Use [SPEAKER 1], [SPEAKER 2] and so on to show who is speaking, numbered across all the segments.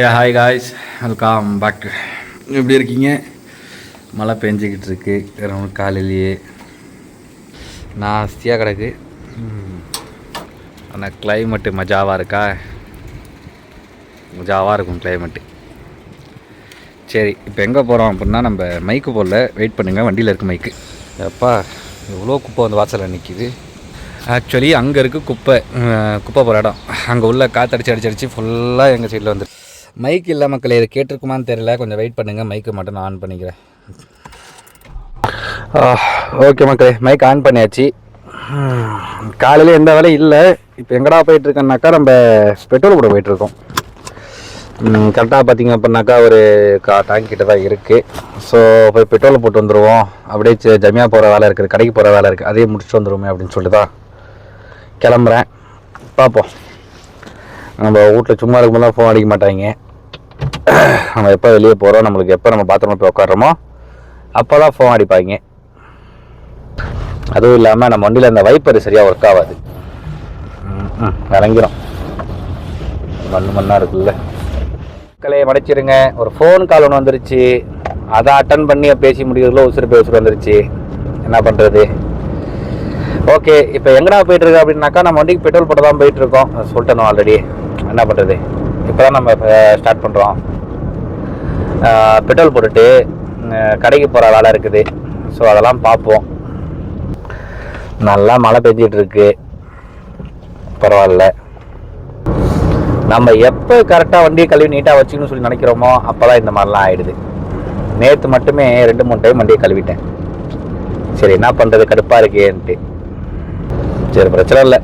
[SPEAKER 1] Hi guys, welcome back. எப்படி இருக்கீங்க? மழை பெஞ்சிக்கிட்டு இருக்கு காலையிலேயே நாஸ்தியாக கிடக்கு. ஆனால் கிளைமேட்டு மஜாவாக இருக்கா? மஜாவாக இருக்கும் கிளைமேட்டு. சரி, இப்போ எங்கே போகிறோம் அப்படின்னா, நம்ம மைக்கு போடல, வெயிட் பண்ணுங்கள். வண்டியில் இருக்குது மைக்கு. எப்பா எவ்வளோ குப்பை வந்து வாசலில் நிற்கிது. ஆக்சுவலி அங்கே இருக்குது குப்பை போகிற இடம். அங்கே உள்ள காற்றடிச்சு அடிச்சு ஃபுல்லாக எங்கள் சைடில் வந்துருக்கு. மைக் இல்லை மக்களே, இது கேட்டிருக்குமான்னு தெரியல. கொஞ்சம் வெயிட் பண்ணுங்கள், மைக்கு மட்டும் நான் ஆன் பண்ணிக்கிறேன். ஓகே மக்களே, மைக் ஆன் பண்ணியாச்சு. காலையில் எந்த வேலையும் இல்லை. இப்போ எங்கடா போயிட்டுருக்கோன்னாக்கா, நம்ம பெட்ரோல் கூட போயிட்டுருக்கோம். கரெக்டாக பார்த்திங்க அப்படின்னாக்கா ஒரு டேங்க் கிட்ட தான் இருக்குது. ஸோ போய் பெட்ரோல் போட்டு வந்துடுவோம். அப்படியே ஜமியா போகிற வேலை இருக்குது, கடைக்கு போகிற வேலை இருக்குது, அதையும் முடிச்சுட்டு வந்துடுவோமே அப்படின்னு சொல்லிட்டு தான் கிளம்புறேன். பார்ப்போம். நம்ம வீட்டில் சும்மா இருக்கும்போது ஃபோன் அடிக்க மாட்டாங்க. நம்ம எப்போ வெளியே போகிறோம், நம்மளுக்கு எப்போ நம்ம பாத்ரூமில் போய் உட்காடுறோமோ அப்போ தான் ஃபோன் அடிப்பாங்க. அதுவும் இல்லாமல் நம்ம வண்டியில் அந்த வைப்பர் சரியாக ஒர்க் ஆகாது, விளங்கிடும். மண்ணாக இருக்குல்ல. மக்களே மடிச்சிருங்க, ஒரு ஃபோன் கால் ஒன்று வந்துருச்சு. அதை அட்டன் பண்ணி பேசி முடிக்கிறதுல உசுறு வந்துருச்சு. என்ன பண்ணுறது? ஓகே, இப்போ எங்கடா போயிட்டுருக்கு அப்படின்னாக்கா, நம்ம வண்டிக்கு பெட்ரோல் போட்டு தான் போயிட்டுருக்கோம். சொல்லிட்டேன் ஆல்ரெடி. என்ன பண்ணுறது, இப்போ தான் நம்ம ஸ்டார்ட் பண்ணுறோம். பெட்ரோல் போட்டுட்டு கடைக்கு போகிற வேலை இருக்குது. ஸோ அதெல்லாம் பார்ப்போம். நல்லா மழை பெஞ்சிகிட்ருக்கு, பரவாயில்ல. நம்ம எப்போ கரெக்டாக வண்டியை கழுவி நீட்டாக வச்சுக்கணும்னு சொல்லி நினைக்கிறோமோ அப்போ தான் இந்த மாதிரிலாம் ஆகிடுது. நேற்று மட்டுமே 2-3 டைம் வண்டியை கழுவிட்டேன். சரி, என்ன பண்ணுறது, கடுப்பாக இருக்கேன்ட்டு. சரி, பிரச்சனை இல்லை.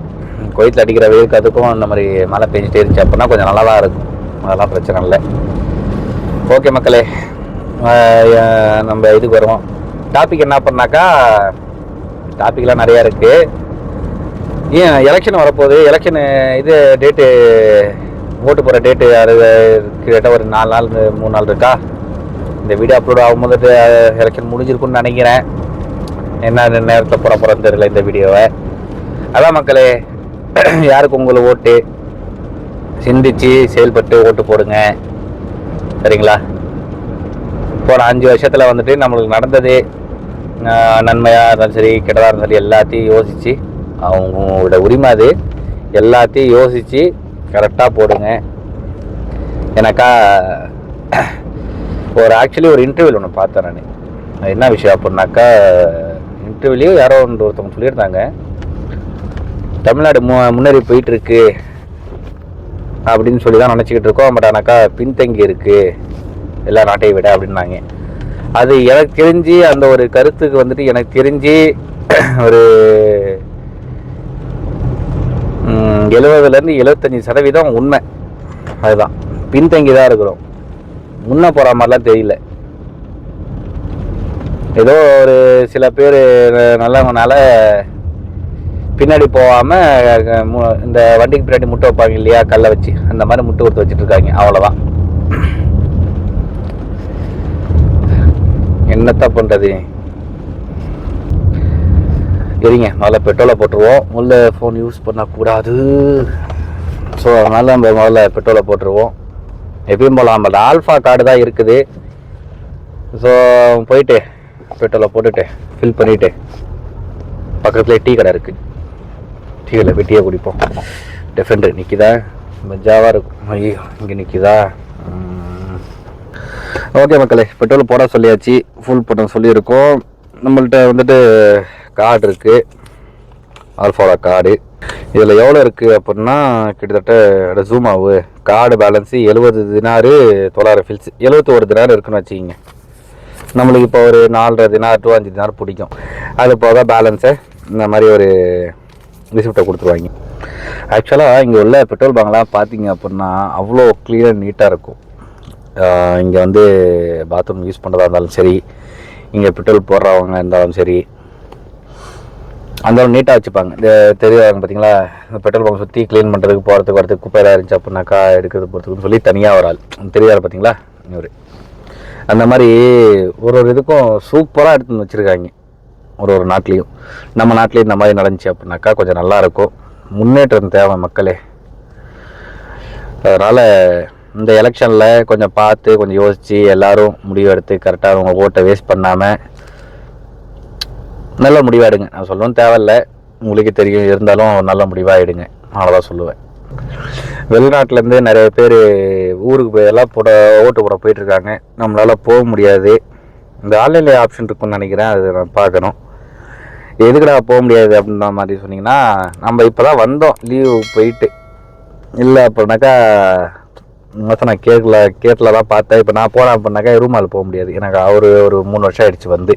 [SPEAKER 1] கோயத்தில் அடிக்கிற வெயிலுக்கு அதுக்கும் இந்த மாதிரி மழை பெஞ்சிட்டே இருந்துச்சு அப்படின்னா கொஞ்சம் நல்லா தான் இருக்கும். அதெல்லாம் பிரச்சனை இல்லை. ஓகே மக்களே, நம்ம இதுக்கு வருவோம். டாபிக் என்ன பண்ணாக்கா, டாபிக்லாம் நிறையா இருக்குது. ஏன் எலெக்ஷன் வரப்போகுது. எலெக்ஷனு இது டேட்டு, ஓட்டு போகிற டேட்டு அது கிட்ட ஒரு 4 நாள் 3 நாள் இருக்கா. இந்த வீடியோ அப்லோட் ஆகும்போது எலெக்ஷன் முடிஞ்சிருக்குன்னு நினைக்கிறேன். என்ன நேரத்தில் போகிறோன்னு தெரியல இந்த வீடியோவை. அதான் மக்களே, யாருக்கு உங்களுக்கு ஓட்டு, சிந்திச்சு செயல்பட்டு ஓட்டு போடுங்க, சரிங்களா? போன 5 வருஷத்தில் வந்துட்டு நம்மளுக்கு நடந்தது நன்மையாக இருந்தாலும் சரி, கெட்டதாக இருந்தாலும் சரி, எல்லாத்தையும் யோசித்து, அவங்களோட உரிமை அது, எல்லாத்தையும் யோசித்து கரெக்டாக போடுங்க. எனக்கா ஆக்சுவலி ஒரு இன்டர்வியூவில் ஒன்று பார்த்தேன் நான். அது என்ன விஷயம் அப்படின்னாக்கா, இன்டர்வியூலேயும் யாரோ ஒருத்தவங்க சொல்லியிருந்தாங்க, தமிழ்நாடு முன்னேறி போயிட்டுருக்கு அப்படின்னு சொல்லி தான் நினச்சிக்கிட்டு இருக்கோம். பட் ஆனாக்கா பின்தங்கி இருக்குது எல்லா நாட்டையும் விட அப்படின்னாங்க. அது எனக்கு தெரிஞ்சு, அந்த ஒரு கருத்துக்கு வந்துட்டு எனக்கு தெரிஞ்சு ஒரு 70% 75% உண்மை. அதுதான், பின்தங்கி தான் இருக்கிறோம், முன்ன போகிற மாதிரிலாம் தெரியல. ஏதோ ஒரு சில பேர் நல்லவங்கனால பின்னாடி போகாமல் இந்த வண்டிக்கு பின்னாடி முட்டை வைப்பாங்க இல்லையா, கல்லை வச்சு, அந்த மாதிரி முட்டை கொடுத்து வச்சுட்டு இருக்காங்க. அவ்வளோதான். என்னத்தான் பண்ணுறது? சரிங்க, முதல்ல பெட்ரோலை போட்டுருவோம். முதல்ல ஃபோன் யூஸ் பண்ணக்கூடாது. ஸோ அதனால் நம்ம முதல்ல பெட்ரோலை போட்டுருவோம். எப்பயும் போகலாம், நம்மளோட ஆல்ஃபா கார்டு தான் இருக்குது. ஸோ போயிட்டு பெட்ரோலை போட்டுட்டு ஃபில் பண்ணிவிட்டு பக்கத்தில் டீ கடை இருக்குது. டீ கடையில் போய் டீயை குடிப்போம். டிஃபரெண்ட் நிற்கிதா, மஜாவாக இருக்கும். ஐயோ, இங்கே நிற்கிதா. ஓகே மக்களே, பெட்ரோல் போட சொல்லியாச்சு, ஃபுல் போட்ட சொல்லியிருக்கோம். நம்மள்கிட்ட வந்துட்டு கார்டு இருக்குது, ஆல்ஃபாவோட கார்டு. இதில் எவ்வளோ இருக்குது அப்படின்னா, கிட்டத்தட்ட ஜூம் ஆகு கார்டு பேலன்ஸு 70 தினாரு 900 ஃபில்ஸ், 71 தினார் இருக்குன்னு வச்சுக்கிங்க. நம்மளுக்கு இப்போ ஒரு 4.5 தினார் to 5 தினார் பிடிக்கும். அது போக பேலன்ஸை இந்த மாதிரி ஒரு ரிசிப்டை கொடுத்துருவாங்க. ஆக்சுவலாக இங்கே உள்ள பெட்ரோல் பங்க்லாம் பார்த்தீங்க அப்படின்னா அவ்வளோ க்ளீனாக நீட்டாக இருக்கும். இங்கே வந்து பாத்ரூம் யூஸ் பண்ணுறதா இருந்தாலும் சரி, இங்கே பெட்ரோல் போடுறவங்க இருந்தாலும் சரி, அந்த நீட்டாக வச்சுப்பாங்க. இந்த தெரியாதுங்க பார்த்தீங்களா, இந்த பெட்ரோல் பங்க் சுற்றி க்ளீன் பண்ணுறதுக்கு, போகிறதுக்கு வரதுக்கு, குப்பை ஏதாவது இருந்துச்சு அப்படின்னாக்கா எடுக்கிறது போகிறதுக்குன்னு சொல்லி தனியாக ஒரு ஆள் தெரியாது பார்த்தீங்களா. இவர் அந்த மாதிரி ஒரு இதுக்கும் சூப்பராக எடுத்து வச்சுருக்காங்க. ஒரு நாட்டிலையும், நம்ம நாட்டிலையும் இந்த மாதிரி நடந்துச்சு அப்படின்னாக்கா கொஞ்சம் நல்லாயிருக்கும். முன்னேற்றம் தேவை மக்களே. அதனால் இந்த எலெக்ஷனில் கொஞ்சம் பார்த்து கொஞ்சம் யோசித்து எல்லோரும் முடிவு எடுத்து கரெக்டாக உங்கள் ஓட்டை வேஸ்ட் பண்ணாமல் நல்ல முடிவாக எடுங்க. நான் சொல்லவும் தேவையில்லை, உங்களுக்கே தெரியும், இருந்தாலும் நல்ல முடிவாக எடுங்க, அவ்வளோதான் சொல்லுவேன். வெளிநாட்டிலேருந்து நிறைய பேர் ஊருக்கு போய் எல்லாம் ஓட்டு போட போயிட்டுருக்காங்க. நம்மளால் போக முடியாது. இந்த ஆன்லைனில் ஆப்ஷன் இருக்குன்னு நினைக்கிறேன், அது நான் பார்க்கணும். எதுக்குடா போக முடியாது அப்படின்ற மாதிரி சொன்னீங்கன்னா, நம்ம இப்போ தான் வந்தோம் லீவு போயிட்டு. இல்லை அப்படின்னாக்கா நான் கேட்டில் தான் பார்த்தேன். இப்போ நான் போனேன் அப்படின்னாக்கா ரூமால் போக முடியாது. எனக்கு ஒரு 3 வருஷம் ஆகிடுச்சு வந்து.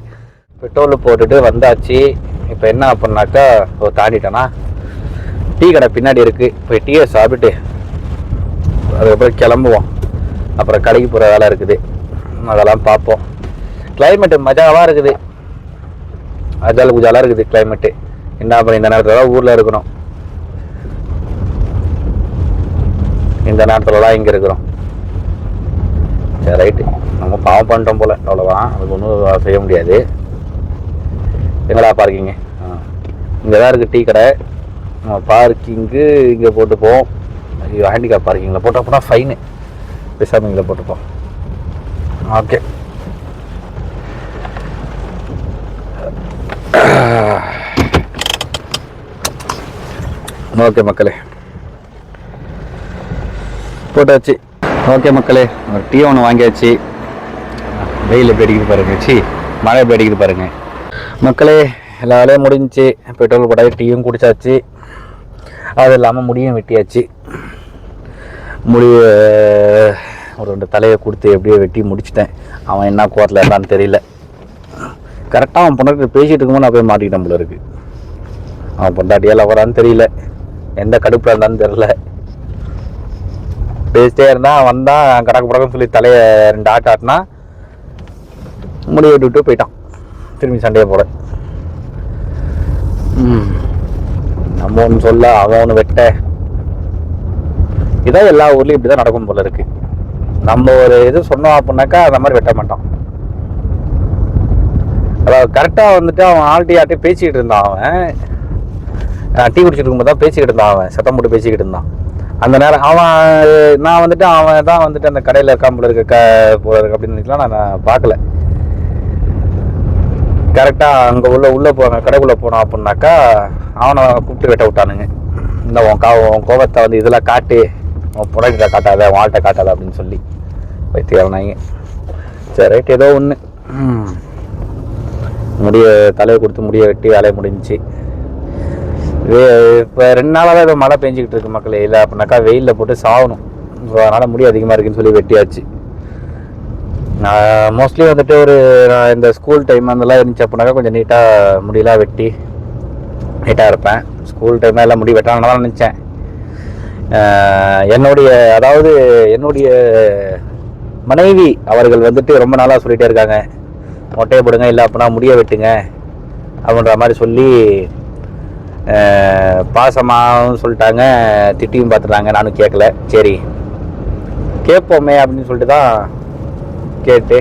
[SPEAKER 1] பெட்ரோல் போட்டுட்டு வந்தாச்சு. இப்போ என்ன அப்படின்னாக்கா தாண்டிட்டேன்னா டீ கடை பின்னாடி இருக்குது, போய் டீயை சாப்பிட்டு அதுக்கப்புறம் கிளம்புவோம். அப்புறம் கடைக்கு போகிற வேலை இருக்குது, அதெல்லாம் பார்ப்போம். கிளைமேட்டு மஜாவாக இருக்குது, அஜால் குஜாலாக இருக்குது கிளைமேட்டு. என்ன பண்ணி இந்த நேரத்தில் தான் ஊரில் இருக்கணும், இந்த நேரத்துலலாம் இங்கே இருக்கிறோம். சரி ரைட்டு, நம்ம பாவம் பண்ணிட்டோம் போல், அவ்வளோதான். அதுக்கு ஒன்றும் செய்ய முடியாது. எங்கடா பார்க்கிங்க? இங்கே தான் இருக்குது டீ கடை. பார்க்கிங்கு இங்கே போட்டுப்போம். ஐயோ, ஹேண்டிகேப் பார்க்கிங்கில் போட்டோம் அப்படின்னா ஃபைனு, பேசாமல் இங்கே போட்டுப்போம். ஓகே, ஓகே மக்களே, போட்டாச்சு. ஓகே மக்களே, ஒரு டீ ஒன்று வாங்கியாச்சு. வெயில் எப்படி அடிக்குது பாருங்க, மழை எப்படி அடிக்குது பாருங்க மக்களே. எல்லா வேலையும் முடிஞ்சிச்சு. பெட்ரோல் போட்டாச்சு, டீயும் குடிச்சாச்சு. அது இல்லாமல் முடியும் வெட்டியாச்சு. ஒரு 2 தலையை கொடுத்து எப்படியோ வெட்டி முடிச்சிட்டேன். அவன் என்ன கோரத்தில் இருந்தான்னு தெரியல. கரெக்டாக அவன் பொண்டாட்டி பேசிகிட்டு இருக்கும்போது நான் போய் மாட்டிக்கிட்டேன் போல இருக்கு. அவன் பொண்டாட்டியால் வரான்னு தெரியல, எந்த கடுப்பில் இருந்தான்னு தெரியல. பேசிட்டே இருந்தான், வந்தான், கடக்கு படக்குன்னு சொல்லி தலையை 2 ஆட்டினா முடிய விட்டு போயிட்டான். திரும்பி சண்டையை போட நம்ம ஒன்று சொல்ல, அவன் ஒன்று வெட்ட. இதான் எல்லா ஊர்லேயும் இப்படி தான் நடக்கும் போல இருக்கு. நம்ம ஒரு இது சொன்னோம் அப்படின்னாக்கா அந்த மாதிரி வெட்ட மாட்டான். அதாவது கரெக்டாக வந்துட்டு அவன் ஆள்கிட்ட பேசிக்கிட்டு இருந்தான். அவன் டீ குடிச்சிட்டு இருக்கும்போது தான் பேசிக்கிட்டு இருந்தான். அவன் சத்தம் போட்டு பேசிக்கிட்டு இருந்தான். அந்த நேரம் நான் வந்துட்டு அவன் தான் வந்துட்டு அந்த கடையில் இருக்கான் போல இருக்கு அப்படின்னு நினைக்கலாம். நான் பார்க்கல. கரெக்டாக அங்கே உள்ளே போனாங்க, கடைக்குள்ளே போனான் அப்படின்னாக்கா அவனை கூப்பிட்டு வெட்ட விட்டானுங்க. இந்த உன் கோபத்தை வந்து இதெல்லாம் காட்டு, உன் புடகிட்ட காட்டாத, உன் ஆள்கிட்ட காட்டாத அப்படின்னு சொல்லி வைத்தியாங்க. சரி ரைட், ஏதோ ஒன்று தலையை கொடுத்து முடிய வெட்டி வேலையை முடிஞ்சிச்சு. இப்போ 2 நாளாக தான் ஏதோ மழை பெஞ்சிக்கிட்டு இருக்கு மக்களே. இல்லை அப்படின்னாக்கா வெயிலில் போட்டு சாகணும். ஸோ அதனால் முடி அதிகமாக இருக்குன்னு சொல்லி வெட்டியாச்சு. நான் மோஸ்ட்லி வந்துட்டு நான் இந்த ஸ்கூல் டைம் அந்தெல்லாம் இருந்துச்சு அப்படின்னாக்கா கொஞ்சம் நீட்டாக முடியெல்லாம் வெட்டி நீட்டாக இருப்பேன். ஸ்கூல் டைமில் எல்லாம் முடி வெட்டான்னு தான் நினச்சேன். என்னுடைய மனைவி அவர்கள் வந்துட்டு ரொம்ப நாளாக சொல்லிகிட்டே இருக்காங்க, மொட்டையை போடுங்க, இல்லை அப்படின்னா முடிய வெட்டுங்க அப்படின்ற மாதிரி சொல்லி பாசமாகவும் சொல்லிட்டாங்க, திட்டியும் பார்த்துட்டாங்க. நானும் கேட்கல. சரி கேட்போமே அப்படின்னு சொல்லிட்டு தான் கேட்டு,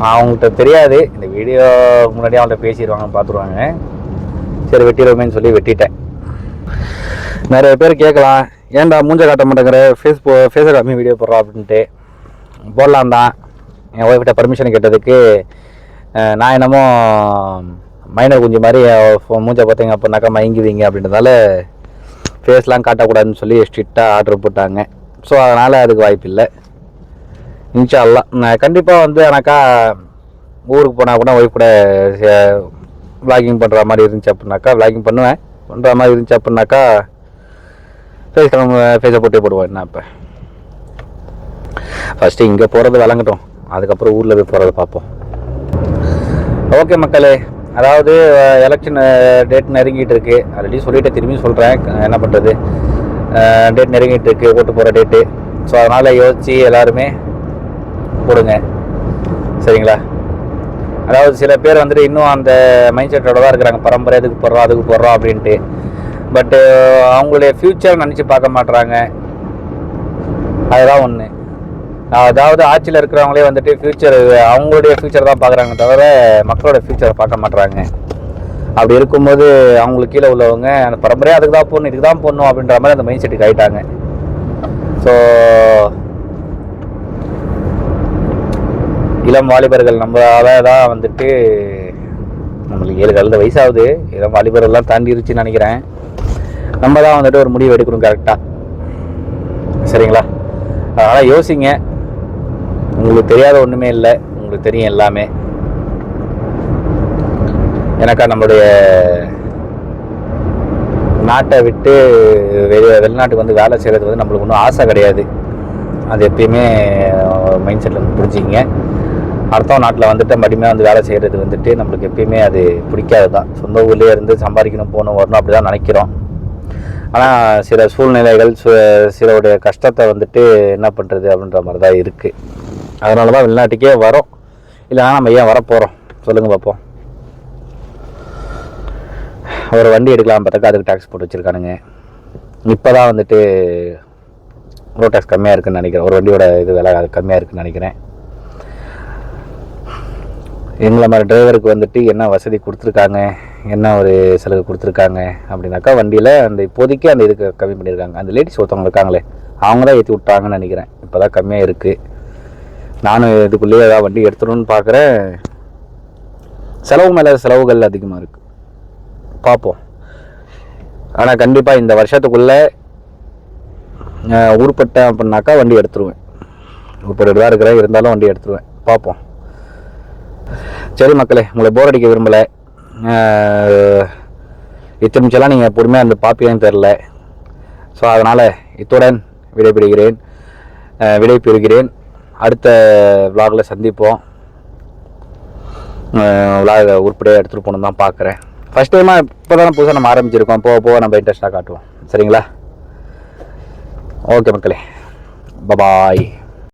[SPEAKER 1] அவங்கள்ட்ட தெரியாது, இந்த வீடியோ முன்னாடியே அவங்கள்ட்ட பேசிடுவாங்க, பார்த்துருவாங்க. சரி வெட்டிடுவோமேன்னு சொல்லி வெட்டிட்டேன். நிறைய பேர் கேட்கலாம், ஏன்டா மூஞ்ச காட்ட மாட்டேங்கிற, ஃபேஸை காமி வீடியோ போடுறோம் அப்படின்ட்டு. போடலாம் தான். என் ஒய்ஃப்கிட்ட பர்மிஷன் கேட்டதுக்கு நான் என்னமோ மைனர் குஞ்சு மாதிரி மூஞ்சை பார்த்தீங்க அப்படின்னாக்கா மயங்குவீங்க அப்படின்றதால ஃபேஸ்லாம் காட்டக்கூடாதுன்னு சொல்லி ஸ்ட்ரிக்டாக ஆர்டர் போட்டாங்க. ஸோ அதனால் அதுக்கு வாய்ப்பு இல்லை. இன்ஷா அல்லாஹ் நான் கண்டிப்பாக வந்து எனக்கா ஊருக்கு போனால் கூட ஒய்ஃப் கூட விளாகிங் பண்ணுற மாதிரி இருந்துச்சு அப்படின்னாக்கா விளாகிங் பண்ணுற மாதிரி இருந்துச்சு அப்படின்னாக்கா ஃபேஸை போட்டே போடுவோம். என்ன இப்போ ஃபஸ்ட்டு இங்கே போகிறது விளங்கட்டும், அதுக்கப்புறம் ஊரில் போய் போகிறத பார்ப்போம். ஓகே மக்களே, அதாவது எலெக்ஷன் டேட் நெருங்கிட்டு இருக்குது. ஆல்ரெடி சொல்லிவிட்டு திரும்பி சொல்கிறேன், என்ன பண்ணுறது, டேட் நெருங்கிட்டு இருக்குது, ஓட்டு போகிற டேட்டு. ஸோ அதனால் யோசித்து எல்லாருமே போடுங்க, சரிங்களா? அதாவது சில பேர் வந்துட்டு இன்னும் அந்த மைண்ட் செட்டோட தான் இருக்கிறாங்க, பரம்பரை இதுக்கு போடுறோம் அப்படின்ட்டு. பட்டு அவங்களுடைய ஃப்யூச்சர் நினச்சி பார்க்க மாட்டுறாங்க. அதுதான் ஒன்று. அதாவது ஆட்சியில் இருக்கிறவங்களே வந்துட்டு அவங்களுடைய ஃப்யூச்சர் தான் பார்க்குறாங்க தவிர மக்களோட ஃப்யூச்சரை பார்க்க மாட்டுறாங்க. அப்படி இருக்கும்போது அவங்களுக்கு கீழே உள்ளவங்க அந்த பரம்பரையாக அதுக்கு தான் போடணும், இதுக்கு தான் போடணும் அப்படின்ற மாதிரி அந்த மைண்ட் செட்டுக்கு ஆகிட்டாங்க. ஸோ இளம் வாலிபர்கள் நம்மளால தான் வந்துட்டு நம்மளுக்கு 7 கழுத வயசாகுது, இளம் வாலிபர்கள்லாம் தாண்டிருச்சுன்னு நினைக்கிறேன். நம்ம தான் வந்துட்டு ஒரு முடிவு எடுக்கணும் கரெக்டாக. சரிங்களா? அதனால் யோசிங்க. உங்களுக்கு தெரியாத ஒன்றுமே இல்லை, உங்களுக்கு தெரியும் எல்லாமே. எனக்கா நம்மளுடைய நாட்டை விட்டு வெளிநாட்டுக்கு வந்து வேலை செய்கிறது வந்து நம்மளுக்கு ஒன்றும் ஆசை கிடையாது. அது எப்பயுமே மைண்ட் செட்டில் புரிஞ்சிங்க. அடுத்த நாட்டில் வந்துட்டு மடிமையாக வந்து வேலை செய்கிறது வந்துட்டு நம்மளுக்கு எப்பயுமே அது பிடிக்காது தான். சொந்த ஊர்லேயே இருந்து சம்பாதிக்கணும், போகணும், வரணும், அப்படி தான் நினைக்கிறோம். ஆனால் சில சூழ்நிலைகள் சிலருடைய கஷ்டத்தை வந்துட்டு என்ன பண்ணுறது அப்படின்ற மாதிரி தான் இருக்குது. அதனால தான் வெளிநாட்டுக்கே வரோம். இல்லைனா நம்ம ஏன் வரப்போகிறோம் சொல்லுங்கள் பார்ப்போம். ஒரு வண்டி எடுக்கலாம் பார்த்தாக்கா அதுக்கு டேக்ஸ் போட்டு வச்சுருக்கானுங்க. இப்போ தான் வந்துட்டு ரோட் டேக்ஸ் கம்மியாக இருக்குதுன்னு நினைக்கிறேன். ஒரு வண்டியோட இது விலை கம்மியாக இருக்குதுன்னு நினைக்கிறேன். எங்களை மாதிரி டிரைவருக்கு வந்துட்டு என்ன வசதி கொடுத்துருக்காங்க, என்ன ஒரு சலுகை கொடுத்துருக்காங்க அப்படின்னாக்கா, வண்டியில் அந்த இப்போதைக்கு அந்த இதுக்கு கம்மி பண்ணியிருக்காங்க. அந்த லேடிஸ் ஒருத்தவங்க இருக்காங்களே, அவங்க தான் ஏற்றி விட்டாங்கன்னு நினைக்கிறேன். இப்போ தான் கம்மியாக இருக்குது. நானும் இதுக்குள்ளேயே ஏதாவது வண்டி எடுத்துடணும்னு பார்க்குறேன். செலவு மேலே செலவுகள் அதிகமாக இருக்குது. பார்ப்போம். ஆனால் கண்டிப்பாக இந்த வருஷத்துக்குள்ளே உருப்பட்டேன் அப்படின்னாக்கா வண்டி எடுத்துருவேன். உருப்பட்டு தான் இருக்கிறேன், இருந்தாலும் வண்டி எடுத்துருவேன். பார்ப்போம். சரி மக்களே, உங்களை போர் அடிக்க விரும்பலை. இத்தனை நிமிஷம்லாம் நீங்கள் பொறுமையாக அந்த பார்ப்பீங்கன்னு தெரில. ஸோ அதனால் இத்துடன் விடைபெறுகிறேன். அடுத்த விலாகில் சந்திப்போம். விலாக உருப்படியாக எடுத்துகிட்டு போகணும் தான் பார்க்குறேன். ஃபஸ்ட் டைமாக இப்போ தானே புதுசாக நம்ம ஆரம்பிச்சிருக்கோம். போக போக நம்ம இன்ட்ரெஸ்ட்டாக காட்டுவோம். சரிங்களா? ஓகே மக்களே, பபாய்.